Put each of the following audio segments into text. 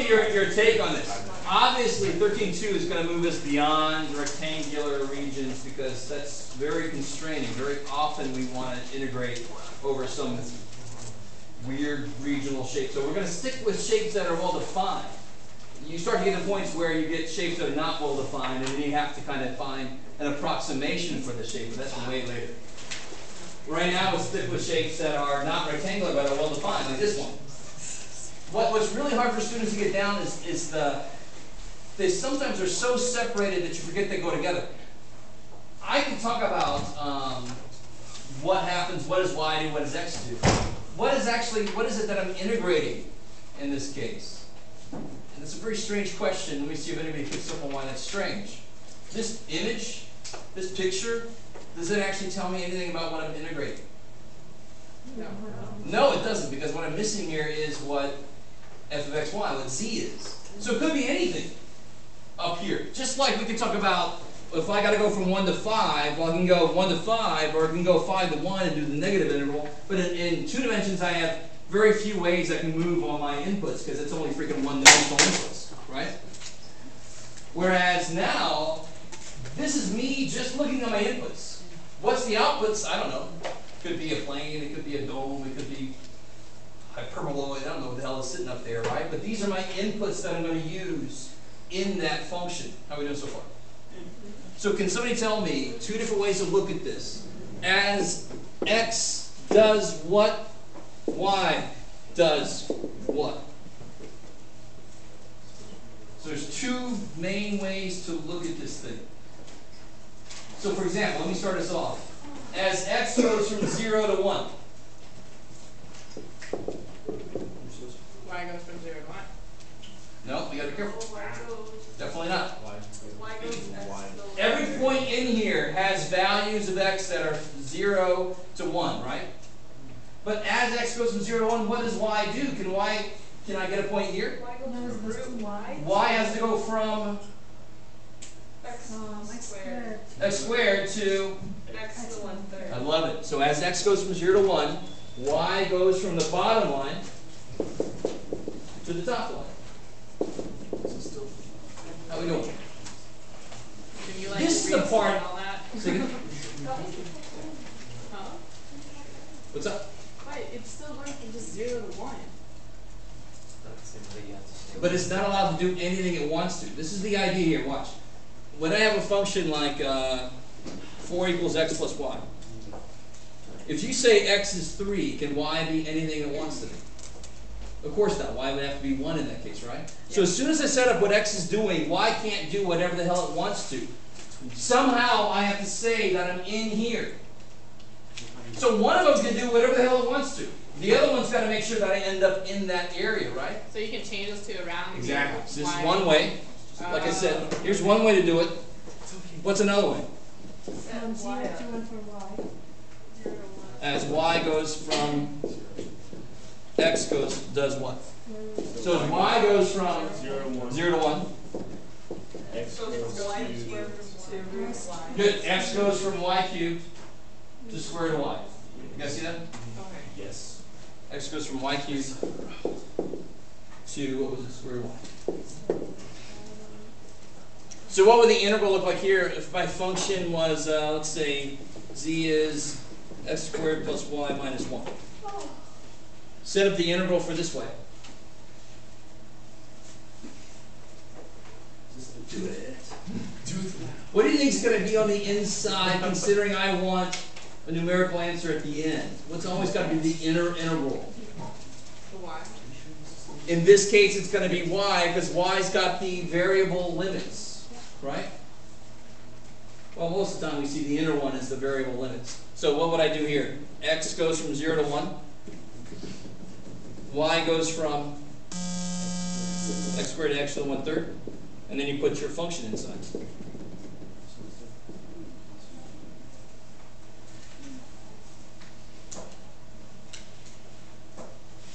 get your take on this. Obviously, 13.2 is going to move us beyond rectangular regions because that's very constraining. Very often we want to integrate over some weird regional shape. So we're going to stick with shapes that are well defined. You start to get to points where you get shapes that are not well defined, and then you have to kind of find an approximation for the shape, but that's way later. Right now, we'll stick with shapes that are not rectangular but are well defined, like this one. What's really hard for students to get down is they sometimes are so separated that you forget they go together. I can talk about what happens, what does y do, what does x do. What is it that I'm integrating in this case? And it's a very strange question. Let me see if anybody picks up on why that's strange. This image, this picture, does it actually tell me anything about what I'm integrating? No, it doesn't, because what I'm missing here is what f of x, y, what z is. So it could be anything up here. Just like we could talk about, if I got to go from 1 to 5, well, I can go 1 to 5, or I can go 5 to 1 and do the negative integral. But in 2 dimensions, I have very few ways I can move on my inputs, because it's only freaking one-dimensional inputs, right? Whereas now, this is me just looking at my inputs. What's the outputs? I don't know. It could be a plane, it could be a dome, it could be hyperboloid, I don't know what the hell is sitting up there, right? But these are my inputs that I'm going to use in that function. How are we doing so far? So can somebody tell me 2 different ways to look at this? As x does what, y does what? So there's 2 main ways to look at this thing. So for example, let me start us off. As x goes from 0 to 1. Y goes from 0 to 1. No, we got to be careful. Definitely not. Y goes Every point in here has values of x that are 0 to 1, right? But as x goes from 0 to 1, what does y do? Can I get a point here? Y goes from root y. Y has to go from X squared. x squared to, X to the 1/3. I love it. So as x goes from 0 to 1, y goes from the bottom line to the top line. How we doing? Can you, like, This is the read part- all that? Huh? What's up? Why? It's still going from just 0 to 1. But it's not allowed to do anything it wants to. This is the idea here. Watch. When I have a function like 4 equals x plus y, if you say x is 3, can y be anything it wants to be? Of course not. Y would have to be 1 in that case, right? So as soon as I set up what x is doing, y can't do whatever the hell it wants to. Somehow I have to say that I'm in here. So one of them can do whatever the hell it wants to. The other one's got to make sure that I end up in that area, right? So you can change those two around. Exactly. So this is Y. one way. Like I said, here's one way to do it. What's another way? From 0 to 1 for y. 0 to 1. As y goes from x does what? So as y goes from 0 to 1. X goes from y squared to root y. Good. X goes from y cubed to square root of y. You guys see that? Okay. Yes. X goes from y cubed to, what was it, square root of y. So what would the integral look like here if my function was, let's say, z is x squared plus y minus 1. Set up the integral for this way. Just do it. What do you think is going to be on the inside, considering I want a numerical answer at the end? What's always got to be the integral? The Y. In this case, it's going to be y, because y's got the variable limits, right? Well, most of the time we see the inner one as the variable limits. So what would I do here? X goes from 0 to 1. Y goes from x squared to x to the 1/3. And then you put your function inside.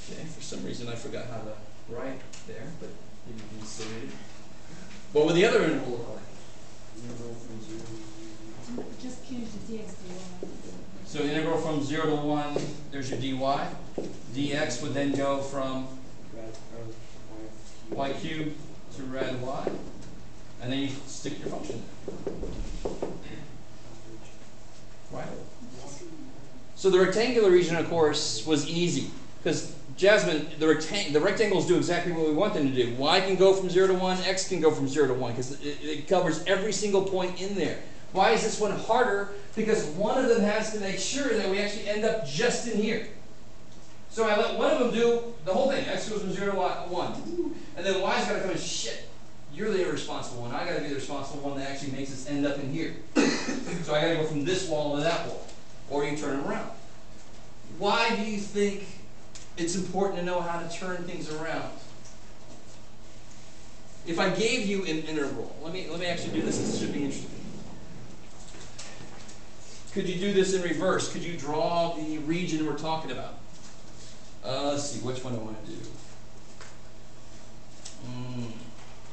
Okay, for some reason I forgot how to write there, but you can see it. What would the other interval look like? Just change the dx to y. So integral from 0 to 1, there's your dy. dx would then go from y cubed to rad y, and then you stick your function there. Right? So the rectangular region, of course, was easy, because Jasmine, the rectangles do exactly what we want them to do. Y can go from 0 to 1, x can go from 0 to 1, because it covers every single point in there. Why is this one harder? Because one of them has to make sure that we actually end up just in here. So I let one of them do the whole thing. X goes from 0 to 1. And then Y's got to come and shit. You're the irresponsible one. I got to be the responsible one that actually makes us end up in here. So I got to go from this wall to that wall. Or you turn them around. Why do you think it's important to know how to turn things around? If I gave you an integral, let me actually do this. This should be interesting. Could you do this in reverse? Could you draw the region we're talking about? Let's see, which one do I want to do?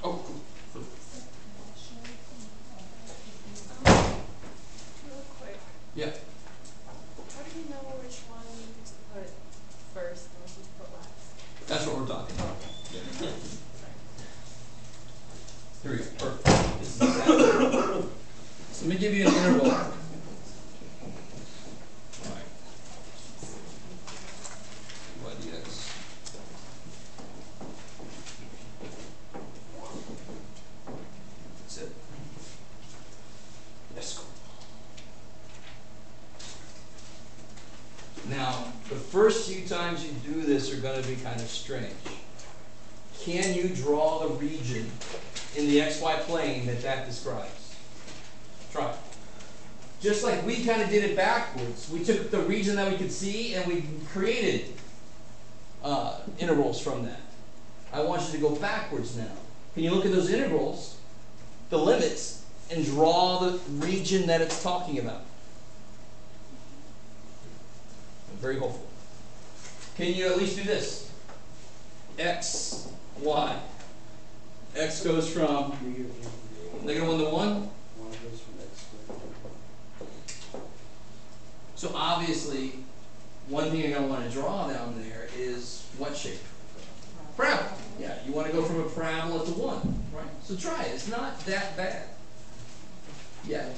Oh, cool. Real quick, Yeah. how do you know which one to put first and which one to put last? That's what we're talking about. Here we go. Perfect. This is exactly. So let me give you an interval. All right. YDX. That's it. Yes. Now, the first few times you do this are going to be kind of strange. Can you draw the region in the XY plane that describes? Try. Just like we kind of did it backwards. We took the region that we could see and we created integrals from that. I want you to go backwards now. Can you look at those integrals, the limits, and draw the region that it's talking about? I'm very hopeful. Can you at least do this? X, Y. X goes from -1 to 1. So obviously, one thing you're going to want to draw down there is what shape? Parabola. Yeah, you want to go from a parabola to 1, right? So try it. It's not that bad. Yeah.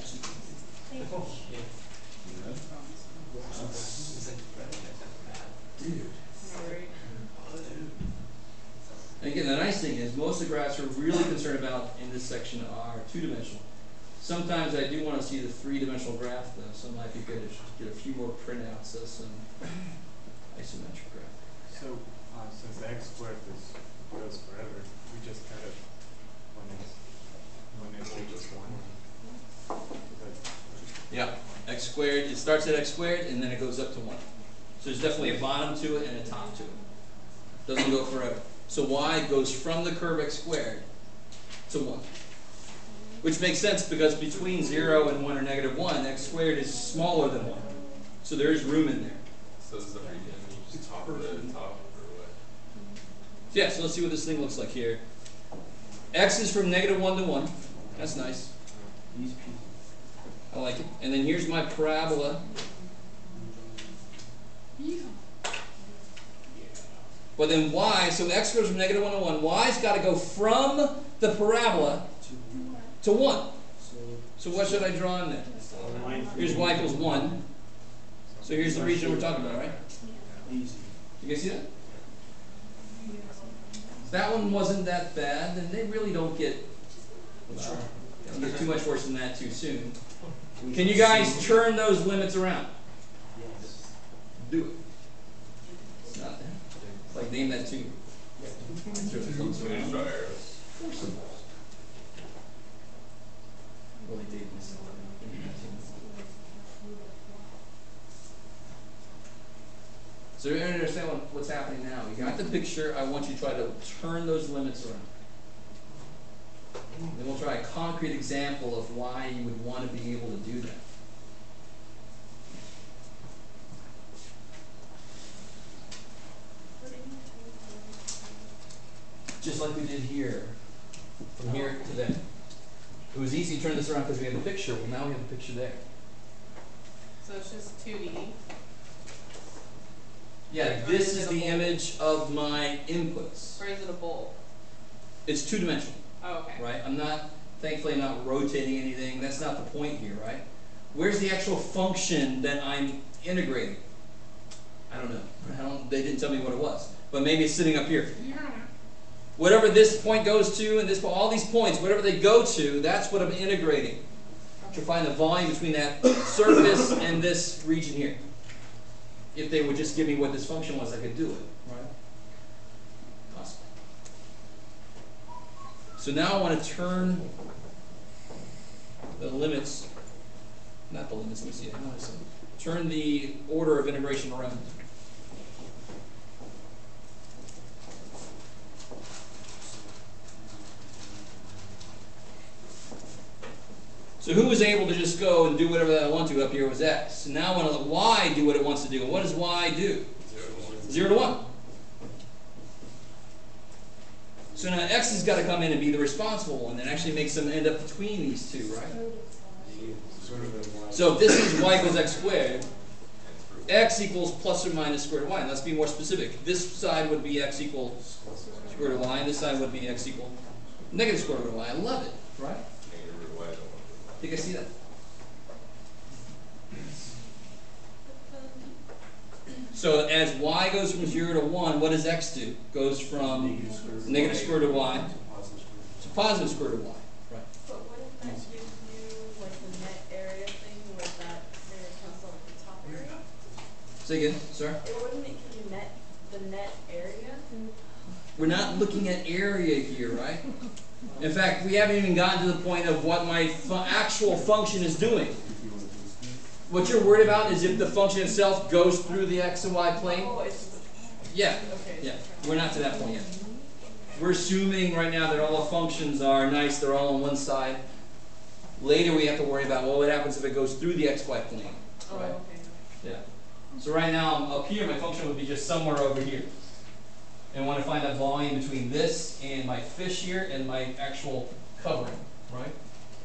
Dude. And again, the nice thing is most of the graphs we're really concerned about in this section are two-dimensional. Sometimes I do want to see the three-dimensional graph, though, so it might be good to get a few more printouts of some isometric graph. So, since the x squared goes forever, we just cut it when it's just 1. Yeah, x squared, it starts at x squared and then it goes up to 1. So there's definitely a bottom to it and a top to it. Doesn't go forever. So y goes from the curve x squared to 1. Which makes sense because between 0 and 1 or -1, x squared is smaller than 1. So there is room in there. So this is the region, you just top the top or what? Yeah, so let's see what this thing looks like here. X is from -1 to 1. That's nice. I like it. And then here's my parabola. But then y, so x goes from -1 to 1. Y's got to go from the parabola to 1. So what should I draw in there? Here's y equals 1. So here's the region we're talking about, right? Easy. You guys see that? That one wasn't that bad, and they really don't get, don't get too much worse than that too soon. Can you guys turn those limits around? Yes. Do it. It's not that. It's like name that tune. Swedish draw arrows. Really dating myself. So you understand what's happening now. You got the picture. I want you to try to turn those limits around. Then we'll try a concrete example of why you would want to be able to do that. Just like we did here, from here to there. It was easy to turn this around because we had the picture. Well, now we have the picture there. So it's just 2D. Yeah, this is the image of my inputs. Or is it a bowl? It's two-dimensional, Oh, okay. right? Thankfully I'm not rotating anything. That's not the point here, right? Where's the actual function that I'm integrating? I don't know. They didn't tell me what it was. But maybe it's sitting up here. Whatever this point goes to, and this, all these points, whatever they go to, that's what I'm integrating. To find the volume between that surface and this region here. If they would just give me what this function was, I could do it, right? Awesome. So now I want to turn the limits, not the limits, let me see, I want to turn the order of integration around. So who was able to just go and do whatever I want to up here was x. So now I want to let y do what it wants to do. And what does y do? 0 to 1. So now x has got to come in and be the responsible one that actually makes them end up between these two, right? So if this is y equals x squared, x equals plus or minus square root of y. And let's be more specific. This side would be x equals square root of y, and this side would be x equal negative square root of y. I love it, right? You guys see that? So as y goes from 0 to 1, what does x do? Goes from negative square root of y to positive square root of y. Right. But wouldn't that give you like the net area thing where that area comes on the top area? Say again, sir? Wouldn't it give you the net area? We're not looking at area here, right? In fact, we haven't even gotten to the point of what my actual function is doing. What you're worried about is if the function itself goes through the x and y plane. Oh, it's Yeah, okay. yeah. We're not to that point yet. We're assuming right now that all the functions are nice, they're all on one side. Later we have to worry about, well, what happens if it goes through the xy plane, Oh, right? okay. Yeah. So right now, up here, my function would be just somewhere over here. And I want to find that volume between this and my fish here and my actual covering, right?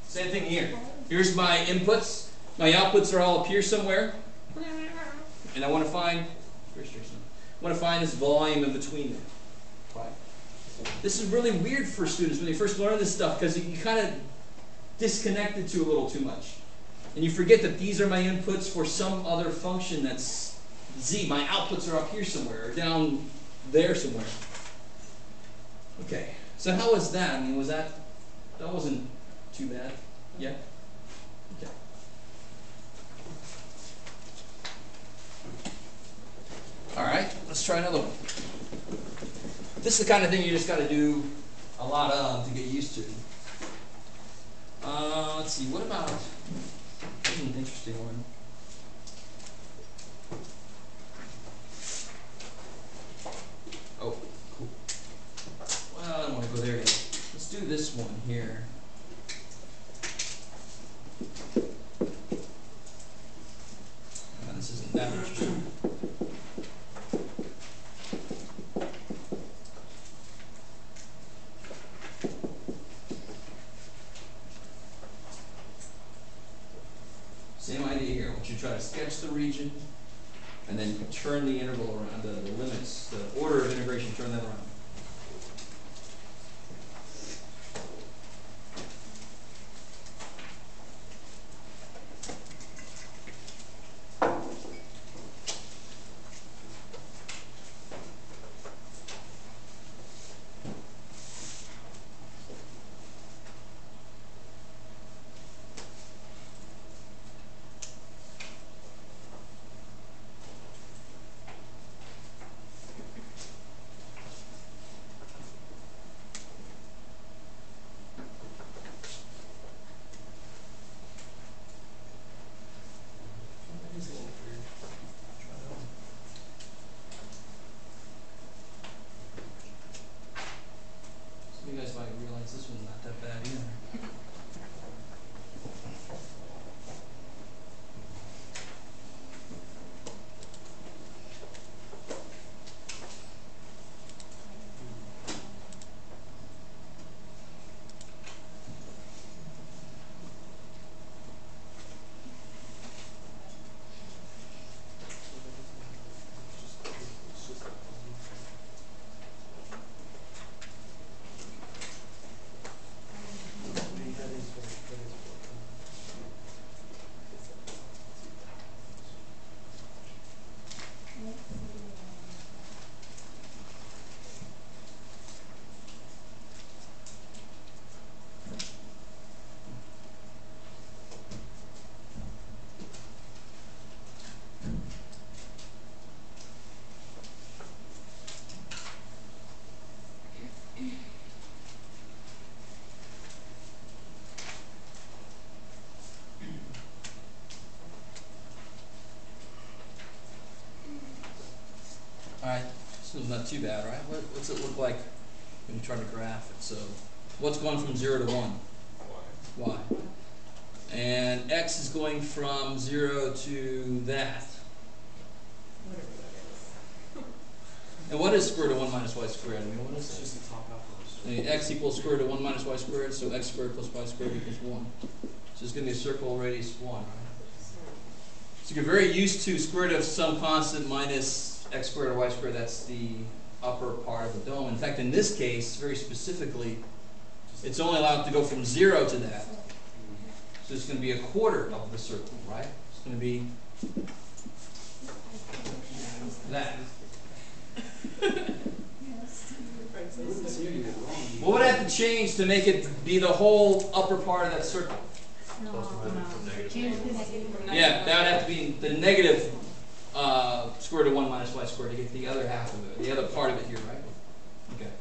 Same thing here. Here's my inputs. My outputs are all up here somewhere. And I want to find, this volume in between them, right? This is really weird for students when they first learn this stuff because you kind of disconnect the two a little too much. And you forget that these are my inputs for some other function that's z. My outputs are up here somewhere or down there somewhere. Okay, so how was that? I mean, that wasn't too bad. Yeah? Okay. Alright, let's try another one. This is the kind of thing you just got to do a lot of to get used to. Let's see, what about, this is an interesting one. Oh, cool. Well, I don't want to go there yet. Let's do this one here. This isn't that interesting. Same idea here. I want you to try to sketch the region and then turn the interval around, the limits, the order of integration, turn that around. is not too bad, right? What's it look like when you try to graph it? So what's going from 0 to 1? Why? Y. And x is going from 0 to that. Whatever that is. And what is square root of 1 minus y squared? I mean, what is It's that? just the top half of I the mean, x equals square root of 1 minus y squared, so x squared plus y squared equals 1. So it's going to be a circle radius 1, right? So you're very used to square root of some constant minus x squared or y squared. That's the upper part of the dome. In fact, in this case, very specifically, it's only allowed to go from 0 to that. So it's going to be a quarter of the circle, right? It's going to be that. What would have to change to make it be the whole upper part of that circle? Yeah, that would have to be the negative square root of 1 minus y squared to get the other half of it, the other part of it here, right? Okay.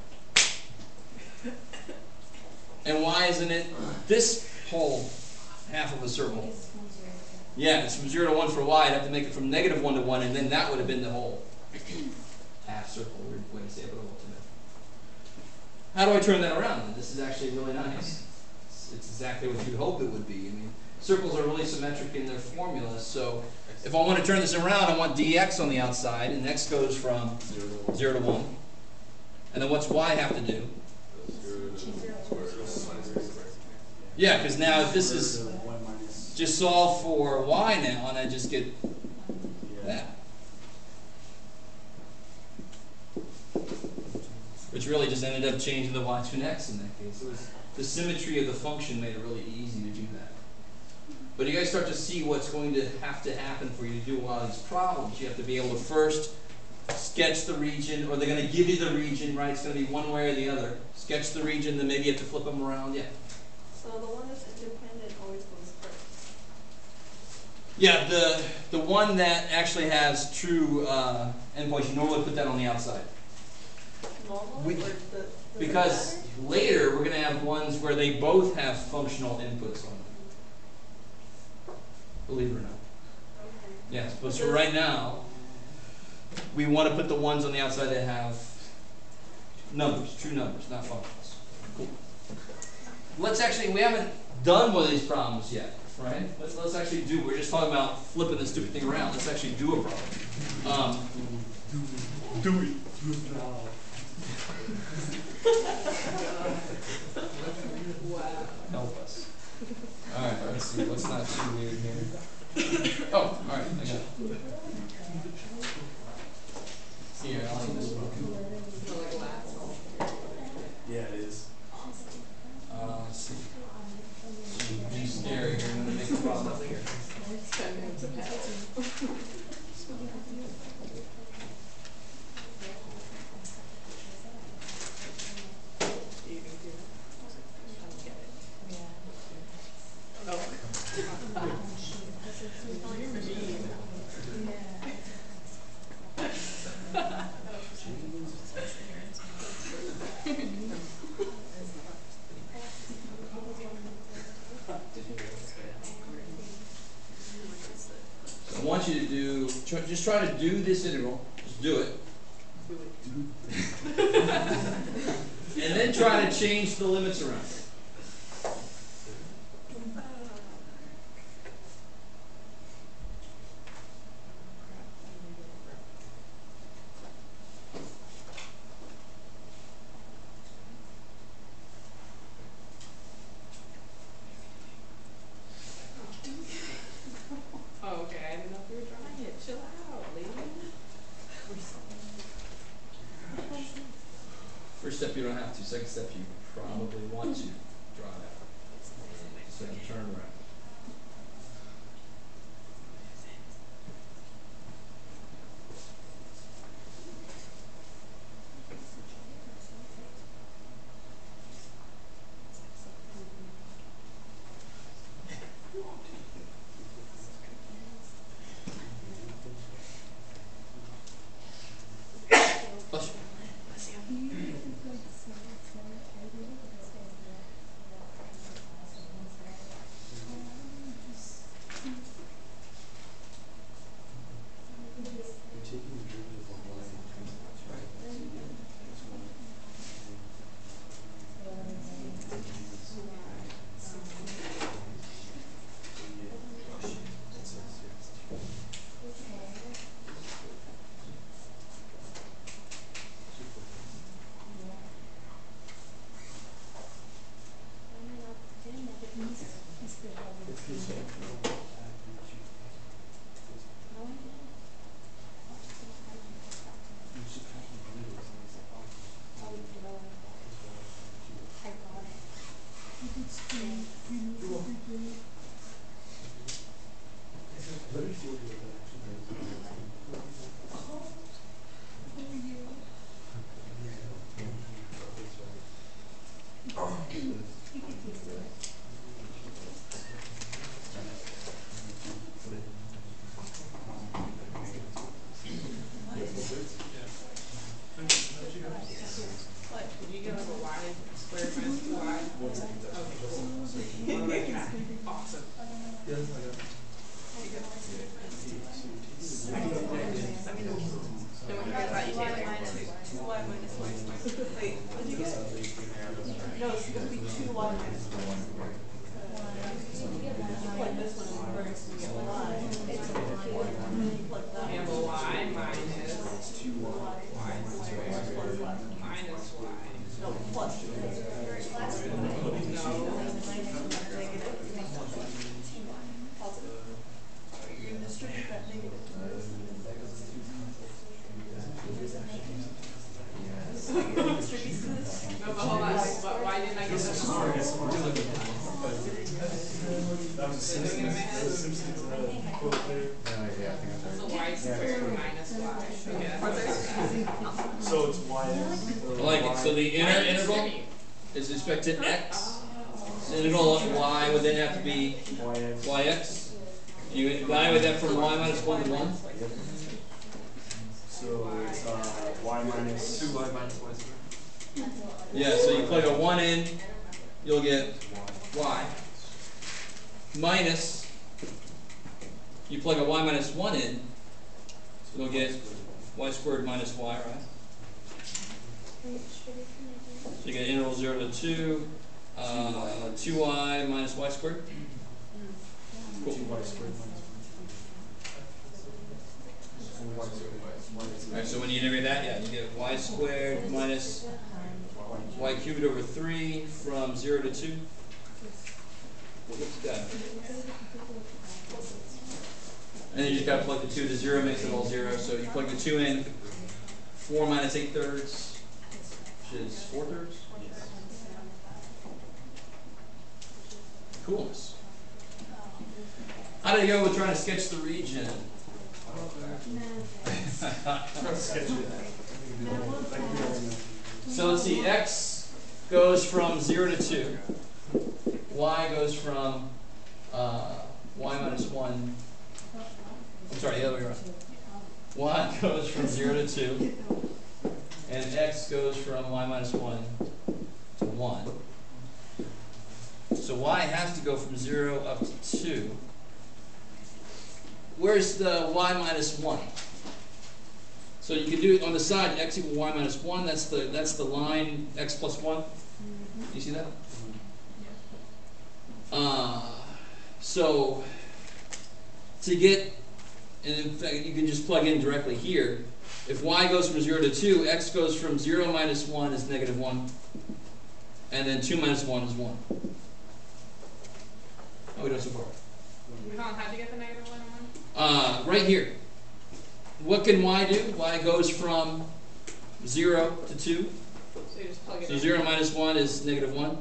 And why isn't it this whole half of a circle? Yeah, it's from 0 to 1 for y. I'd have to make it from negative 1 to 1, and then that would have been the whole half circle. Weird way to say it, but ultimate. How do I turn that around? This is actually really nice. It's exactly what you'd hope it would be. I mean, circles are really symmetric in their formulas, so if I want to turn this around, I want dx on the outside, and x goes from 0 to 1. And then what's y have to do? Yeah, because now if this is just solve for y now, and I just get that. Which really just ended up changing the y to an x in that case. It was the symmetry of the function made it really easy to do that. But you guys start to see what's going to happen for you to do a lot of these problems. You have to be able to first sketch the region, or they're going to give you the region, right? It's going to be one way or the other. Sketch the region, then maybe you have to flip them around. Yeah. So the one that's independent always goes first. Yeah, the one that actually has true endpoints, you normally put that on the outside. Normally, or does it Because matter? later we're going to have ones where they both have functional inputs on them. Believe it or not. Okay. Yes, but so right now, we want to put the ones on the outside that have numbers, true numbers, not functions. Cool. Let's actually, we haven't done one of these problems yet, right? Let's actually do, we're just talking about flipping this stupid thing around. Let's actually do a problem. Do it. Help us. Alright, let's see, what's not too weird here? Oh, alright, I got it. Here, I'll leave this one. Yeah, it is. Let's see. Be scary here, I'm gonna make a problem up here. I want you to do, just try to do this integral, just do it. And then try to change the limits around. Oh, okay, I didn't know if you were drawing it. Chill out, lady. First step you don't have to, second step you probably want to draw it out. So turn around. Bless you. Simpsons, the Simpsons quote there. Yeah, I think I've So heard. y squared minus y. Okay, that's what So it's y. I like it. So the inner integral is respect to x. The integral of y would then have to be Yx. yx. You evaluate that from y minus 1 to 1. Yep. So it's y minus 2y minus y squared. Yeah, so you plug a 1 in, you'll get y. Minus, you plug a y minus 1 in, you'll get y squared minus y, right? So you get interval 0 to 2, 2y minus y squared. Cool. 2y squared minus 1. Alright, so when you integrate that, yeah, you get y squared minus y cubed over 3 from 0 to 2. What's that? And then you just got to plug the 2 to 0, makes it all 0. So you plug the 2 in, 4 minus 8 thirds, which is 4 thirds. Coolness. How did it go with trying to sketch the region? So let's see, x goes from 0 to 2. Y goes from y minus 1. I'm sorry, the other way around. Y goes from 0 to 2. And x goes from y minus 1 to 1. So y has to go from 0 up to 2. Where's the y minus 1? So you can do it on the side, x equal y minus 1. That's the line x plus 1. You see that? So to get, and in fact you can just plug in directly here. If y goes from 0 to 2, x goes from 0 minus 1 is negative 1, and then 2 minus 1 is 1. How are we doing so far? how'd you get the negative 1 and 1? Right here. What can y do? Y goes from 0 to 2. So you just plug it So in. 0 minus 1 is negative 1.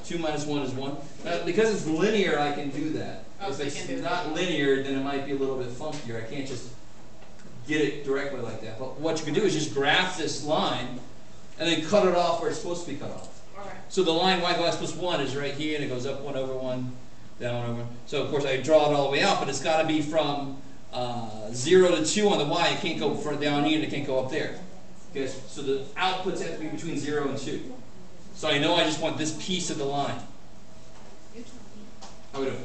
2 minus 1 is 1. Because it's linear, I can do that. Oh, If so you it's can do not that. linear, then it might be a little bit funkier. I can't just get it directly like that. But what you can do is just graph this line and then cut it off where it's supposed to be cut off. Alright. So the line y glass plus 1 is right here, and it goes up 1 over 1, down 1 over 1. So of course I draw it all the way out, but it's got to be from 0 to 2 on the y. It can't go down here, and it can't go up there. Okay, so the outputs have to be between 0 and 2. So I know I just want this piece of the line. How we doing?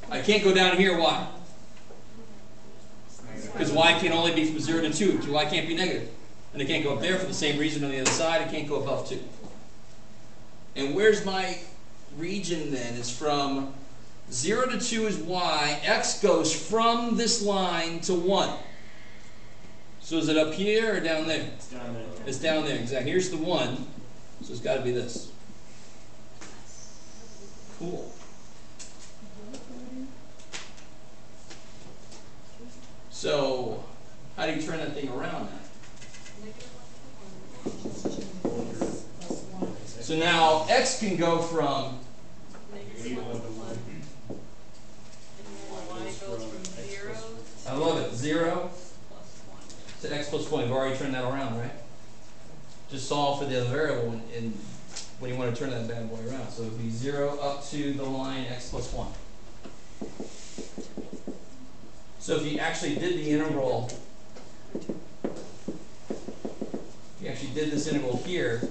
I can't go down here, why? Because y can only be from 0 to 2. So y can't be negative. And it can't go up there for the same reason on the other side. It can't go above 2. And where's my region then? It's from 0 to 2 is y. X goes from this line to 1. So is it up here or down there? It's down there. It's down there, exactly. Here's the 1. So it's got to be this. Cool. So, how do you turn that thing around now? So now x can go from Negative 1 to 1. And y goes from 0 I love it, 0 plus 1. to x plus 1. We've already turned that around, right? Just solve for the other variable when you want to turn that bad boy around. So it would be 0 up to the line x plus 1. So if you actually did the integral, if you actually did this integral here,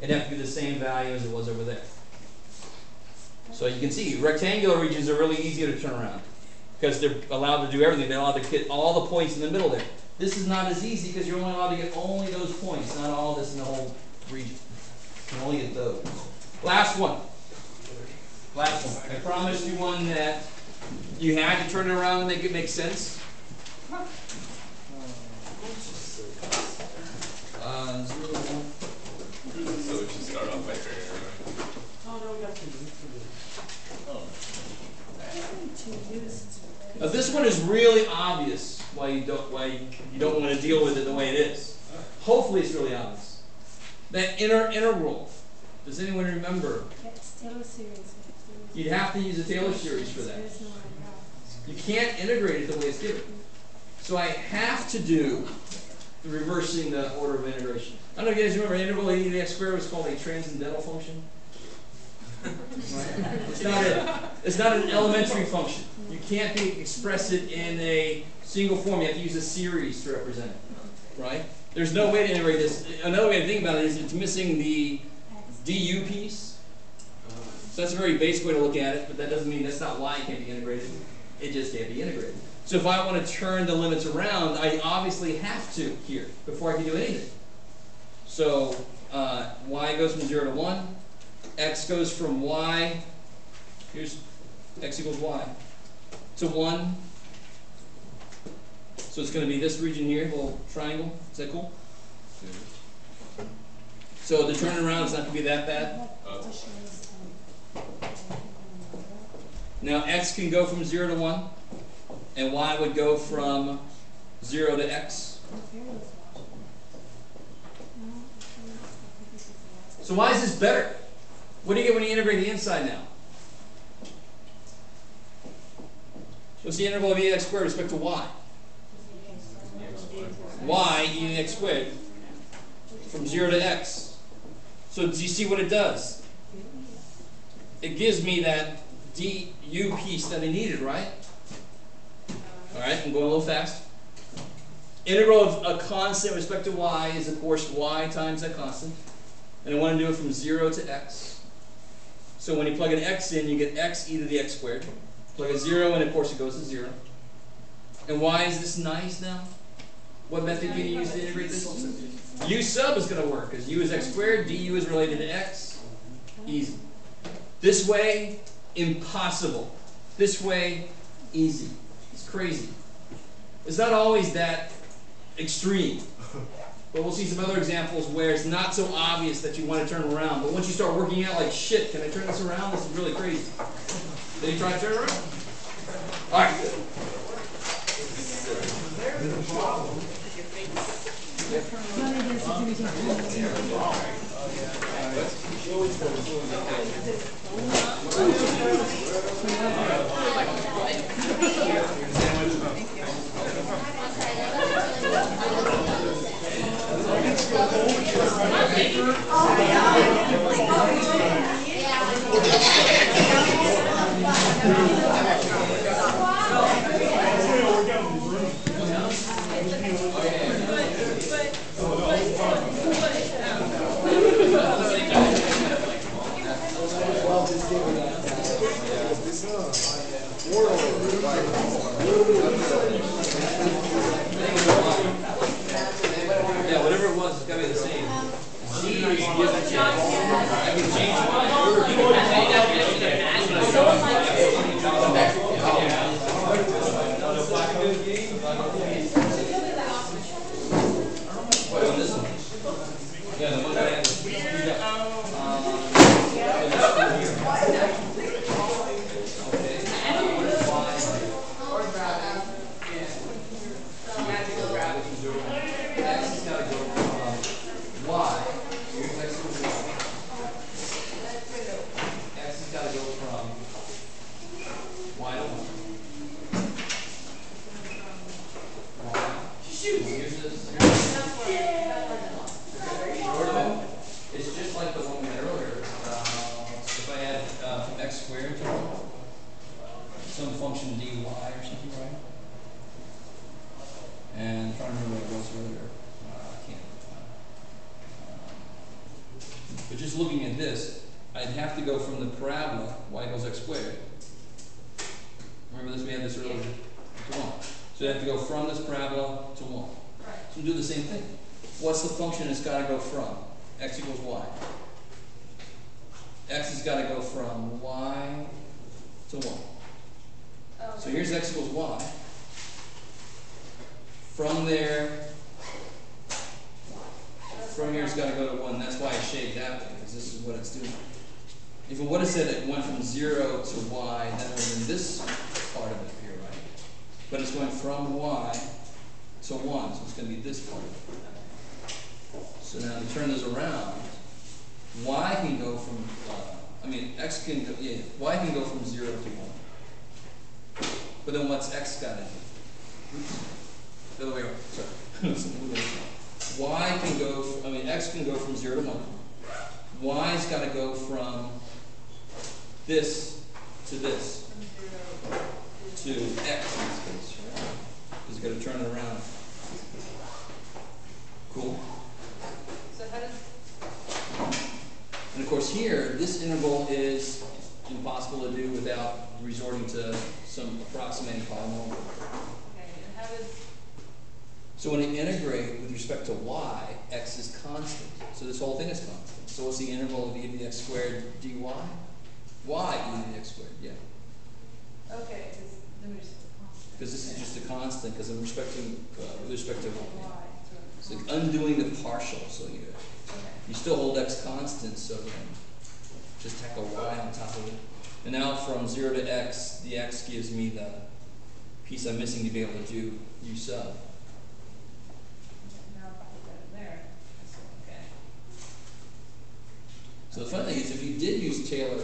it'd have to be the same value as it was over there. So you can see rectangular regions are really easy to turn around because they're allowed to do everything. They're allowed to hit all the points in the middle there. This is not as easy because you're only allowed to get only those points, not all this in the whole region. You can only get those. Last one. Last one. I promised you one that you had to turn it around and make it make sense. 0, 1. So we should start off by figuring it Oh no, we got to Now this one is really obvious why you don't want to deal with it the way it is. Hopefully it's really obvious. That integral. Does anyone remember? It's Taylor series. You'd have to use a Taylor series for that. You can't integrate it the way it's given. So I have to do the reversing the order of integration. I don't know if you guys remember integral of e to the x squared was called a transcendental function. It's not an elementary function. You can't express it in a single form. You have to use a series to represent it. Right? There's no way to integrate this. Another way to think about it is it's missing the du piece. So that's a very basic way to look at it, but that doesn't mean that's not why it can't be integrated. It just can't be integrated. So if I want to turn the limits around, I obviously have to here before I can do anything. So y goes from 0 to 1. X goes from y, here's x equals y, to 1. So it's going to be this region here, little triangle. Is that cool? So the turnaround is not going to be that bad. Now x can go from 0 to 1, and y would go from 0 to x. So why is this better? What do you get when you integrate the inside now? What's the integral of e to the x squared with respect to y? Y e to the x squared from 0 to x. So do you see what it does? It gives me that du piece that I needed, right? Alright, I'm going a little fast. Integral of a constant with respect to y is, of course, y times that constant. And I want to do it from 0 to x. So when you plug an x in, you get x e to the x squared. Plug a 0 in, of course, it goes to 0. And why is this nice now? What method can you use to integrate this? U sub is going to work, because u is x squared, du is related to x. Easy. This way, impossible. This way, easy. It's crazy. It's not always that extreme. But we'll see some other examples where it's not so obvious that you want to turn around. But once you start working out, like, shit, can I turn this around? This is really crazy. Then you try to turn it around. All right. Yeah, whatever it was, it's got to be the same. Z, you give it a chance. I can change yeah, the one that I had was looking at this, I'd have to go from the parabola, y equals x squared. Remember this, we had this earlier, to 1. So you have to go from this parabola to 1. So we do the same thing. What's the function it's got to go from? X equals y. X has got to go from y to 1. So here's x equals y. From there, from here it's got to go to 1. That's why I shaded that way, because this is what it's doing. If it would have said it went from 0 to y, then it would have been this part of it here, right? But it's going from y to 1, so it's going to be this part of it. So now to turn this around, y can go from I mean, x can go, yeah, y can go from 0 to 1. But then what's x got to do? Oops. The other way around, sorry. Y can go, x can go from 0 to 1. Y's got to go from this to this, to x in this case, right? Because you've got to turn it around. Cool. So how does, And of course here, this interval is impossible to do without resorting to some approximating polynomial. okay, and how does, So when you integrate with respect to y, x is constant. So this whole thing is constant. So what's the interval of e to the x squared dy? Y e to the x squared, yeah. okay, because then we just. Because this is just a constant, because with respect to, Why? so undoing the partial, so Okay. you still hold x constant, so then just tack a y on top of it. And now from 0 to x, the x gives me the piece I'm missing to be able to do u sub. Now if I put that in there, that's okay. So the fun thing is, if you did use Taylor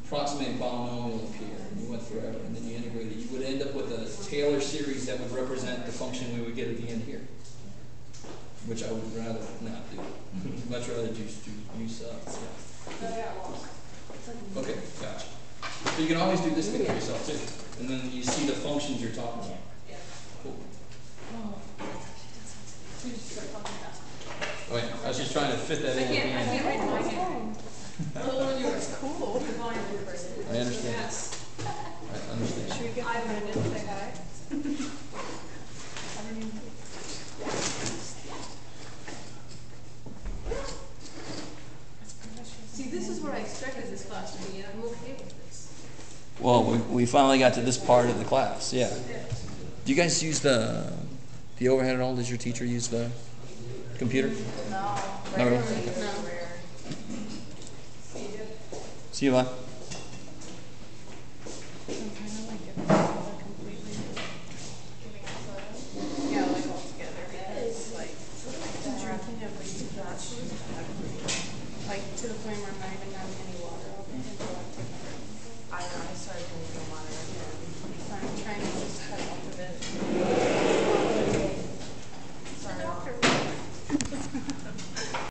approximating polynomial up here, and you went forever, and then you integrated, you would end up with a Taylor series that would represent the function we would get at the end here. Which I would rather not do. Much rather just do u sub. Okay, gotcha. So you can always do this thing for yourself too. And then you see the functions you're talking about. Yeah. Cool. We just start talking fast. Oh, yeah. I was just trying to fit that I in at the can't end. read my hand. Oh, yours, cool. The volume of the person. I understand. Yes. I understand. Should we get I didn't say hi. I don't even. See, this is what I expected this class to be, and I'm okay with this. Well, we finally got to this part of the class, yeah. Yeah. Do you guys use the overhead at all? Does your teacher use the computer? No. Not really? No. See you, bye. I'm kind of like giving myself a completely yeah, like all together because like drinking every like to the point where I'm not even having any water all day until